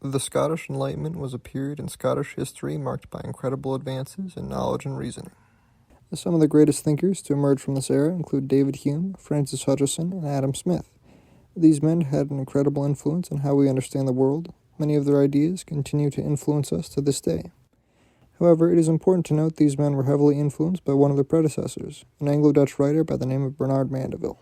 The Scottish Enlightenment was a period in Scottish history marked by incredible advances in knowledge and reasoning. Some of the greatest thinkers to emerge from this era include David Hume, Francis Hutcheson, and Adam Smith. These men had an incredible influence on how we understand the world. Many of their ideas continue to influence us to this day. However, it is important to note these men were heavily influenced by one of their predecessors, an Anglo-Dutch writer by the name of Bernard Mandeville.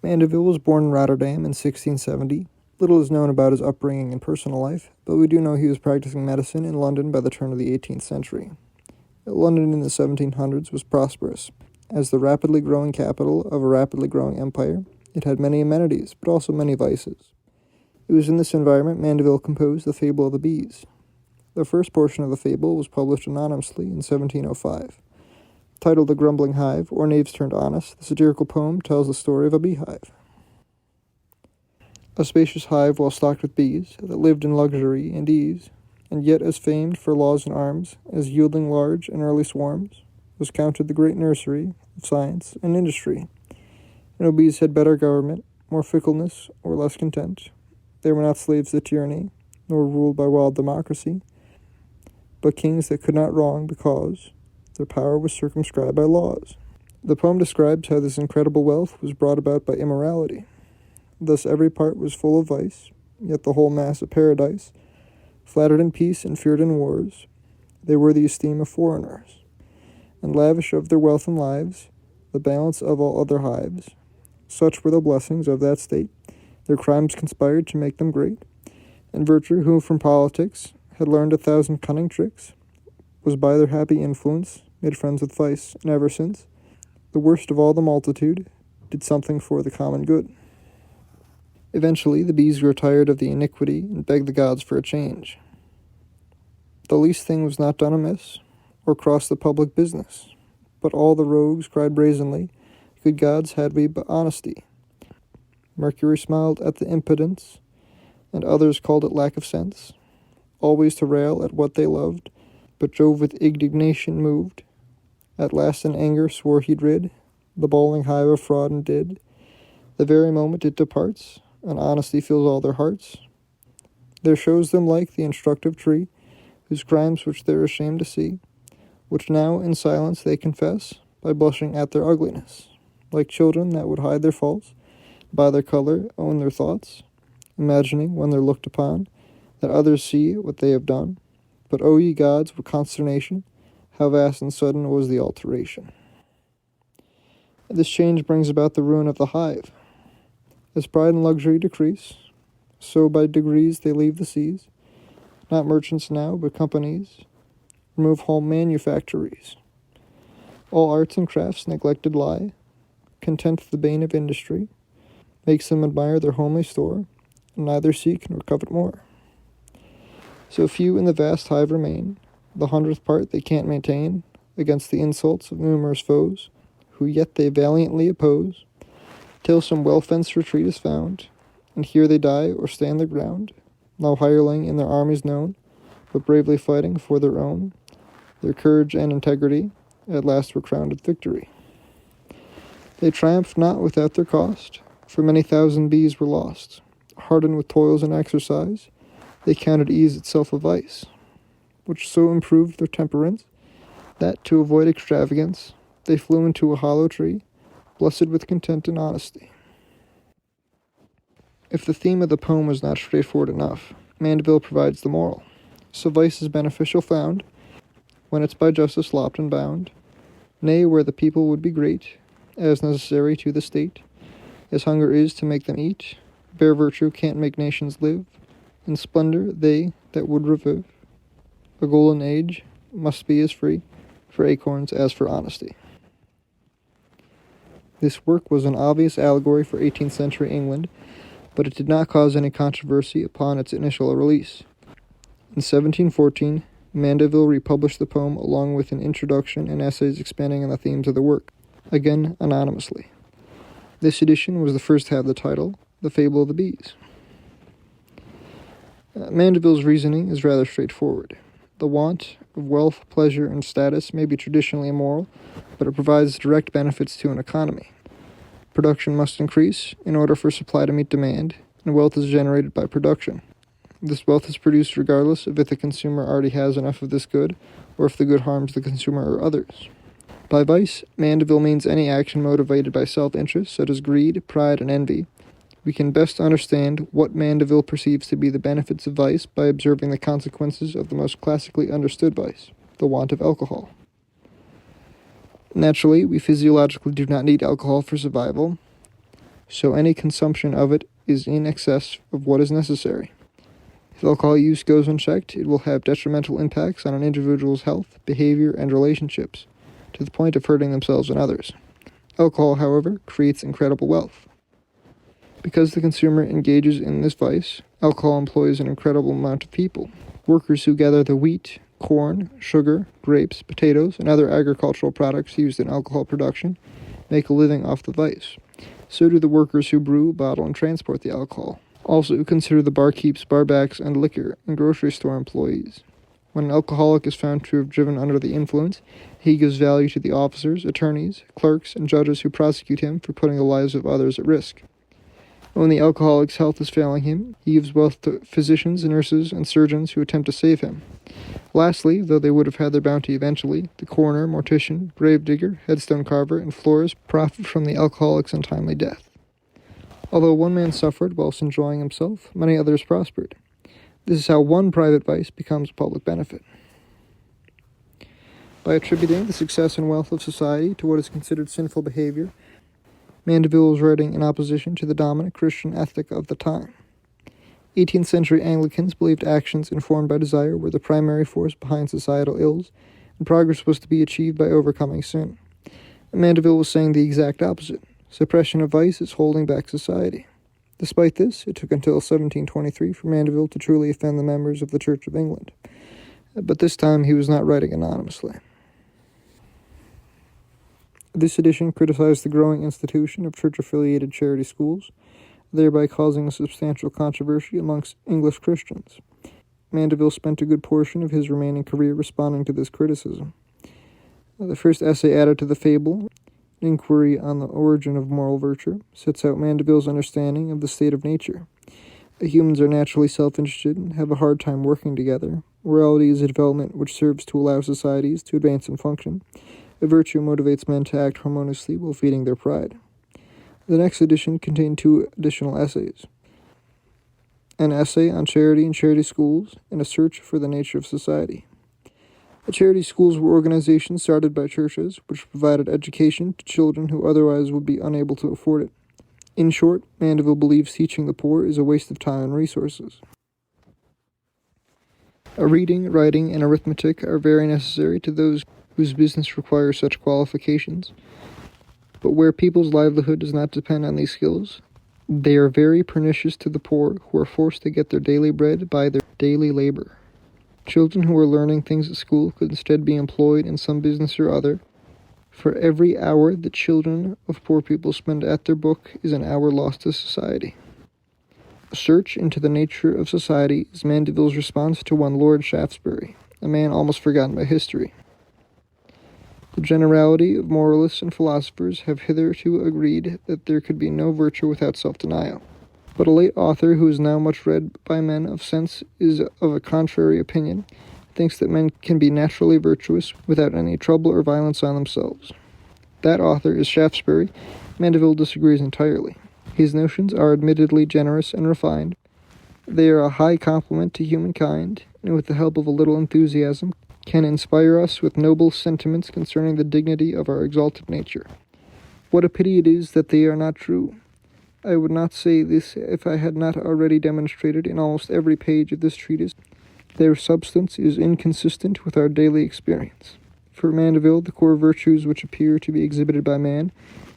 Mandeville was born in Rotterdam in 1670. Little is known about his upbringing and personal life, but we do know he was practicing medicine in London by the turn of the 18th century. London in the 1700s was prosperous. As the rapidly growing capital of a rapidly growing empire, it had many amenities, but also many vices. It was in this environment Mandeville composed the Fable of the Bees. The first portion of the fable was published anonymously in 1705. Titled The Grumbling Hive, or Knaves Turned Honest, the satirical poem tells the story of a beehive. A spacious hive well stocked with bees, that lived in luxury and ease, and yet as famed for laws and arms, as yielding large and early swarms, was counted the great nursery of science and industry. No bees had better government, more fickleness, or less content. They were not slaves to tyranny, nor ruled by wild democracy, but kings that could not wrong because their power was circumscribed by laws. The poem describes how this incredible wealth was brought about by immorality. Thus every part was full of vice, yet the whole mass of paradise, flattered in peace and feared in wars, they were the esteem of foreigners, and lavish of their wealth and lives, the balance of all other hives. Such were the blessings of that state, their crimes conspired to make them great, and virtue, who from politics had learned 1,000 cunning tricks, was by their happy influence made friends with vice, and ever since, the worst of all the multitude did something for the common good. Eventually, the bees grew tired of the iniquity and begged the gods for a change. The least thing was not done amiss, or crossed the public business, but all the rogues cried brazenly, "Good gods, had we but honesty." Mercury smiled at the impudence, and others called it lack of sense, always to rail at what they loved, but Jove with indignation moved, at last in anger swore he'd rid the bawling hive of fraud, and did. The very moment it departs, and honesty fills all their hearts, there shows them like the instructive tree, whose crimes which they're ashamed to see, which now in silence they confess, by blushing at their ugliness, like children that would hide their faults, by their color own their thoughts, imagining, when they're looked upon, that others see what they have done. But O ye gods, what consternation, how vast and sudden was the alteration. This change brings about the ruin of the hive. As pride and luxury decrease, so by degrees they leave the seas, not merchants now, but companies, remove whole manufactories. All arts and crafts neglected lie, content the bane of industry, makes them admire their homely store, and neither seek nor covet more. So few in the vast hive remain, the 100th part they can't maintain, against the insults of numerous foes, who yet they valiantly oppose, till some well-fenced retreat is found, and here they die or stand their ground, no hireling in their armies known, but bravely fighting for their own. Their courage and integrity at last were crowned with victory. They triumphed not without their cost, for many thousand bees were lost. Hardened with toils and exercise, they counted ease itself a vice, which so improved their temperance, that to avoid extravagance, they flew into a hollow tree, blessed with content and honesty. If the theme of the poem was not straightforward enough, Mandeville provides the moral. So vice is beneficial found, when it's by justice lopped and bound, nay, where the people would be great, as necessary to the state, as hunger is to make them eat, bare virtue can't make nations live, in splendor they that would revive, a golden age must be as free for acorns as for honesty. This work was an obvious allegory for 18th century England, but it did not cause any controversy upon its initial release. In 1714, Mandeville republished the poem along with an introduction and essays expanding on the themes of the work, again anonymously. This edition was the first to have the title, The Fable of the Bees. Mandeville's reasoning is rather straightforward. The want of wealth, pleasure, and status may be traditionally immoral, but it provides direct benefits to an economy. Production must increase in order for supply to meet demand, and wealth is generated by production. This wealth is produced regardless of if the consumer already has enough of this good, or if the good harms the consumer or others. By vice, Mandeville means any action motivated by self-interest, such as greed, pride, and envy. We can best understand what Mandeville perceives to be the benefits of vice by observing the consequences of the most classically understood vice, the want of alcohol. Naturally, we physiologically do not need alcohol for survival, so any consumption of it is in excess of what is necessary. If alcohol use goes unchecked, it will have detrimental impacts on an individual's health, behavior, and relationships, to the point of hurting themselves and others. Alcohol, however, creates incredible wealth. Because the consumer engages in this vice, alcohol employs an incredible amount of people. Workers who gather the wheat, corn, sugar, grapes, potatoes, and other agricultural products used in alcohol production make a living off the vice. So do the workers who brew, bottle, and transport the alcohol. Also, consider the barkeeps, barbacks, and liquor and grocery store employees. When an alcoholic is found to have driven under the influence, he gives value to the officers, attorneys, clerks, and judges who prosecute him for putting the lives of others at risk. When the alcoholic's health is failing him, he gives wealth to physicians, nurses, and surgeons who attempt to save him. Lastly, though they would have had their bounty eventually, the coroner, mortician, gravedigger, headstone carver, and florist profit from the alcoholic's untimely death. Although one man suffered whilst enjoying himself, many others prospered. This is how one private vice becomes a public benefit. By attributing the success and wealth of society to what is considered sinful behavior, Mandeville was writing in opposition to the dominant Christian ethic of the time. 18th century Anglicans believed actions informed by desire were the primary force behind societal ills, and progress was to be achieved by overcoming sin. And Mandeville was saying the exact opposite. Suppression of vice is holding back society. Despite this, it took until 1723 for Mandeville to truly offend the members of the Church of England. But this time he was not writing anonymously. This edition criticized the growing institution of church-affiliated charity schools, thereby causing a substantial controversy amongst English Christians. Mandeville spent a good portion of his remaining career responding to this criticism. The first essay added to the Fable, An Inquiry on the Origin of Moral Virtue, sets out Mandeville's understanding of the state of nature. Humans are naturally self-interested and have a hard time working together. Morality is a development which serves to allow societies to advance and function. A virtue motivates men to act harmoniously while feeding their pride. The next edition contained 2 additional essays. An essay on charity and charity schools, and a search for the nature of society. The charity schools were organizations started by churches which provided education to children who otherwise would be unable to afford it. In short, Mandeville believes teaching the poor is a waste of time and resources. Reading, writing, and arithmetic are very necessary to those whose business requires such qualifications. But where people's livelihood does not depend on these skills, they are very pernicious to the poor who are forced to get their daily bread by their daily labor. Children who are learning things at school could instead be employed in some business or other. For every hour the children of poor people spend at their book is an hour lost to society. A search into the nature of society is Mandeville's response to one Lord Shaftesbury, a man almost forgotten by history. The generality of moralists and philosophers have hitherto agreed that there could be no virtue without self-denial. But a late author who is now much read by men of sense is of a contrary opinion, thinks that men can be naturally virtuous without any trouble or violence on themselves. That author is Shaftesbury. Mandeville disagrees entirely. His notions are admittedly generous and refined. They are a high compliment to humankind, and with the help of a little enthusiasm, can inspire us with noble sentiments concerning the dignity of our exalted nature. What a pity it is that they are not true. I would not say this if I had not already demonstrated in almost every page of this treatise their substance is inconsistent with our daily experience. For Mandeville, the core virtues which appear to be exhibited by man,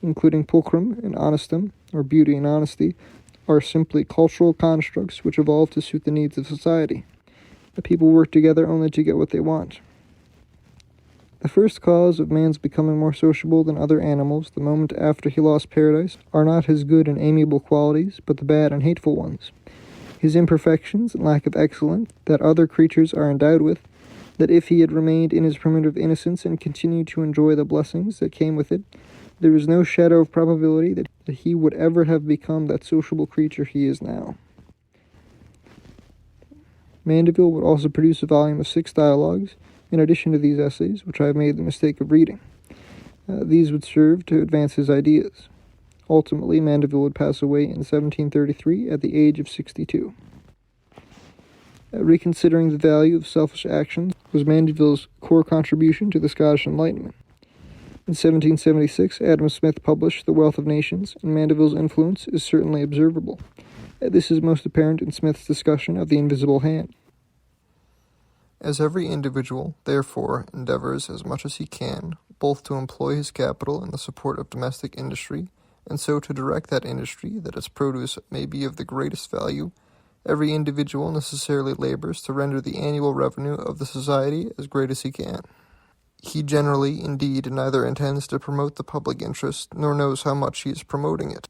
including pulchrum and honestum, or beauty and honesty, are simply cultural constructs which evolved to suit the needs of society. The people work together only to get what they want. The first cause of man's becoming more sociable than other animals the moment after he lost paradise are not his good and amiable qualities, but the bad and hateful ones. His imperfections and lack of excellence that other creatures are endowed with, that if he had remained in his primitive innocence and continued to enjoy the blessings that came with it, there is no shadow of probability that he would ever have become that sociable creature he is now. Mandeville would also produce a volume of 6 dialogues, in addition to these essays, which I have made the mistake of reading. These would serve to advance his ideas. Ultimately, Mandeville would pass away in 1733 at the age of 62. Reconsidering the value of selfish actions was Mandeville's core contribution to the Scottish Enlightenment. In 1776, Adam Smith published The Wealth of Nations, and Mandeville's influence is certainly observable. This is most apparent in Smith's discussion of the invisible hand. As every individual, therefore, endeavors as much as he can, both to employ his capital in the support of domestic industry, and so to direct that industry that its produce may be of the greatest value, every individual necessarily labors to render the annual revenue of the society as great as he can. He generally, indeed, neither intends to promote the public interest, nor knows how much he is promoting it.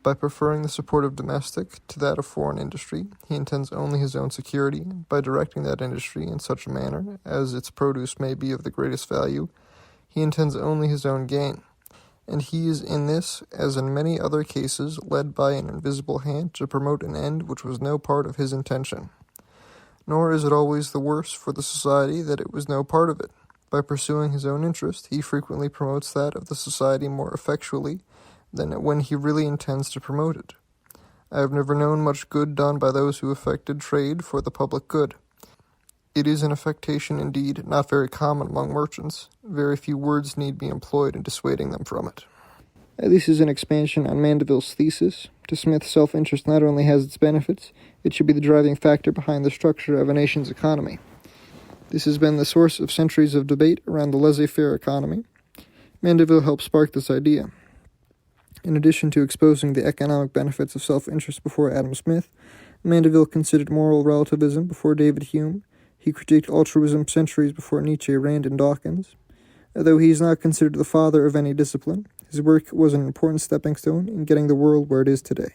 By preferring the support of domestic to that of foreign industry, he intends only his own security. By directing that industry in such a manner as its produce may be of the greatest value, he intends only his own gain. And he is in this, as in many other cases, led by an invisible hand to promote an end which was no part of his intention. Nor is it always the worse for the society that it was no part of it. By pursuing his own interest, he frequently promotes that of the society more effectually than when he really intends to promote it. I have never known much good done by those who affected trade for the public good. It is an affectation, indeed, not very common among merchants. Very few words need be employed in dissuading them from it. This is an expansion on Mandeville's thesis. To Smith, self-interest not only has its benefits, it should be the driving factor behind the structure of a nation's economy. This has been the source of centuries of debate around the laissez-faire economy. Mandeville helped spark this idea. In addition to exposing the economic benefits of self-interest before Adam Smith, Mandeville considered moral relativism before David Hume. He critiqued altruism centuries before Nietzsche, Rand, and Dawkins. Though he is not considered the father of any discipline, his work was an important stepping stone in getting the world where it is today.